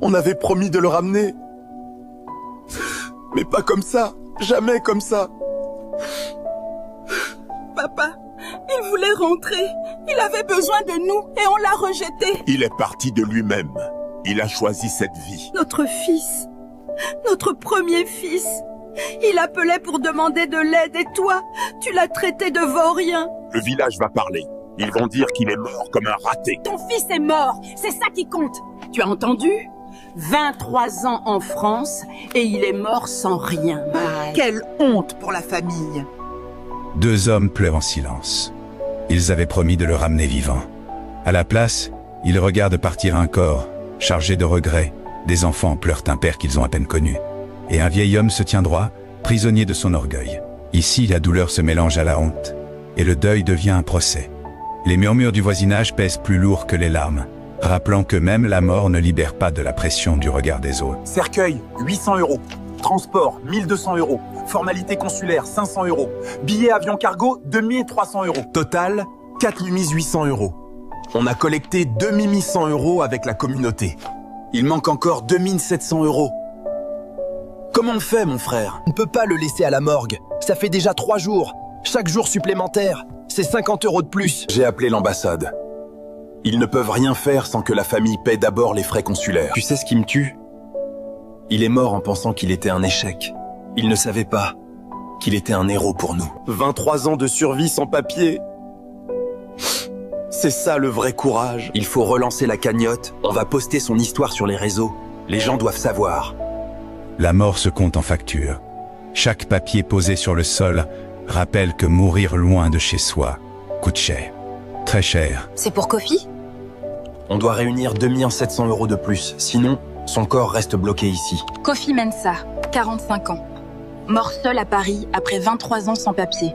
On avait promis de le ramener. Mais pas comme ça. Jamais comme ça. Papa, il voulait rentrer. Il avait besoin de nous et on l'a rejeté. Il est parti de lui-même. Il a choisi cette vie. Notre fils. Notre premier fils. Il appelait pour demander de l'aide et toi, tu l'as traité de vaurien. Le village va parler. Ils vont dire qu'il est mort comme un raté. Ton fils est mort, c'est ça qui compte. Tu as entendu ? 23 ans en France et il est mort sans rien. Quelle honte pour la famille. 2 hommes pleurent en silence. Ils avaient promis de le ramener vivant. À la place, ils regardent partir un corps, chargé de regrets. Des enfants pleurent un père qu'ils ont à peine connu. Et un vieil homme se tient droit, prisonnier de son orgueil. Ici, la douleur se mélange à la honte, et le deuil devient un procès. Les murmures du voisinage pèsent plus lourd que les larmes, rappelant que même la mort ne libère pas de la pression du regard des autres. Cercueil, 800 €. Transport, 1200 €. Formalité consulaire, 500 €. Billet avion cargo, 2300 €. Total, 4800 €. On a collecté 2100 € avec la communauté. Il manque encore 2700 €. Comment on fait, mon frère? On ne peut pas le laisser à la morgue. Ça fait déjà 3 jours. Chaque jour supplémentaire, c'est 50 € de plus. J'ai appelé l'ambassade. Ils ne peuvent rien faire sans que la famille paie d'abord les frais consulaires. Tu sais ce qui me tue? Il est mort en pensant qu'il était un échec. Il ne savait pas qu'il était un héros pour nous. 23 ans de survie sans papier. C'est ça le vrai courage. Il faut relancer la cagnotte. On va poster son histoire sur les réseaux. Les gens doivent savoir. La mort se compte en factures. Chaque papier posé sur le sol rappelle que mourir loin de chez soi coûte cher. Très cher. C'est pour Kofi ? On doit réunir 2700 € de plus. Sinon, son corps reste bloqué ici. Kofi Mensa, 45 ans. Mort seul à Paris après 23 ans sans papier.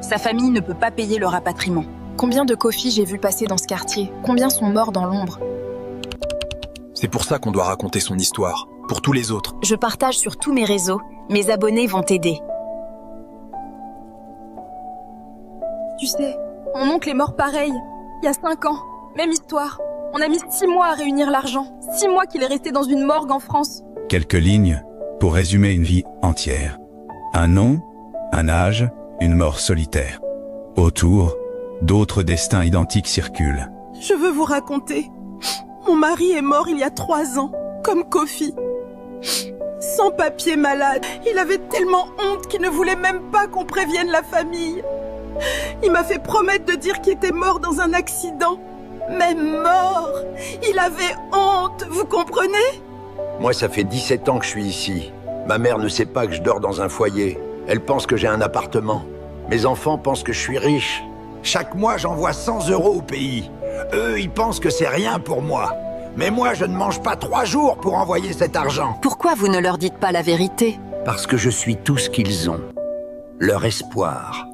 Sa famille ne peut pas payer le rapatriement. Combien de Kofi j'ai vu passer dans ce quartier? Combien sont morts dans l'ombre? C'est pour ça qu'on doit raconter son histoire. Pour tous les autres. Je partage sur tous mes réseaux. Mes abonnés vont t'aider. Tu sais, mon oncle est mort pareil. Il y a 5 ans. Même histoire. On a mis 6 mois à réunir l'argent. 6 mois qu'il est resté dans une morgue en France. Quelques lignes pour résumer une vie entière. Un nom, un âge, une mort solitaire. Autour, d'autres destins identiques circulent. Je veux vous raconter. Mon mari est mort il y a 3 ans, comme Kofi. Sans papier, malade. Il avait tellement honte qu'il ne voulait même pas qu'on prévienne la famille. Il m'a fait promettre de dire qu'il était mort dans un accident. Même mort. Il avait honte, vous comprenez? Moi, ça fait 17 ans que je suis ici. Ma mère ne sait pas que je dors dans un foyer. Elle pense que j'ai un appartement. Mes enfants pensent que je suis riche. Chaque mois, j'envoie 100 € au pays. Eux, ils pensent que c'est rien pour moi. Mais moi, je ne mange pas 3 jours pour envoyer cet argent. Pourquoi vous ne leur dites pas la vérité? Parce que je suis tout ce qu'ils ont. Leur espoir.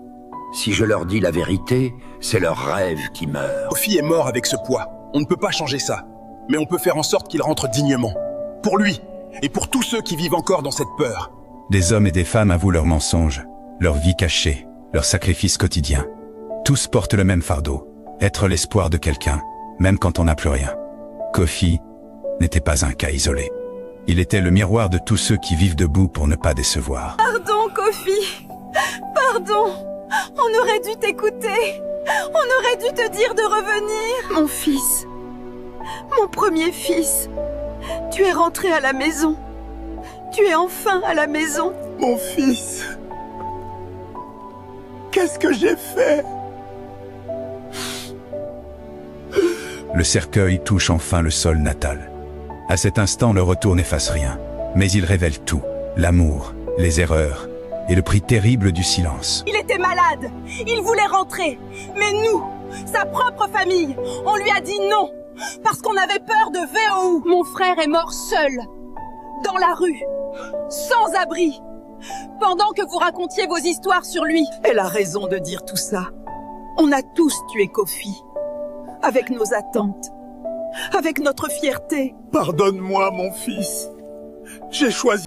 Si je leur dis la vérité, c'est leur rêve qui meurt. Kofi est mort avec ce poids. On ne peut pas changer ça. Mais on peut faire en sorte qu'il rentre dignement. Pour lui, et pour tous ceux qui vivent encore dans cette peur. Des hommes et des femmes avouent leurs mensonges, leur vie cachée, leurs sacrifices quotidiens. Tous portent le même fardeau, être l'espoir de quelqu'un, même quand on n'a plus rien. Kofi n'était pas un cas isolé. Il était le miroir de tous ceux qui vivent debout pour ne pas décevoir. Pardon, Kofi. Pardon. On aurait dû t'écouter. On aurait dû te dire de revenir. Mon fils. Mon premier fils. Tu es rentré à la maison. Tu es enfin à la maison. Mon fils. Qu'est-ce que j'ai fait? Le cercueil touche enfin le sol natal. À cet instant, le retour n'efface rien, mais il révèle tout, l'amour, les erreurs et le prix terrible du silence. Il était malade, il voulait rentrer, mais nous, sa propre famille, on lui a dit non, parce qu'on avait peur de VOU. Mon frère est mort seul, dans la rue, sans abri, pendant que vous racontiez vos histoires sur lui. Elle a raison de dire tout ça. On a tous tué Kofi. Avec nos attentes, avec notre fierté. Pardonne-moi, mon fils. J'ai choisi...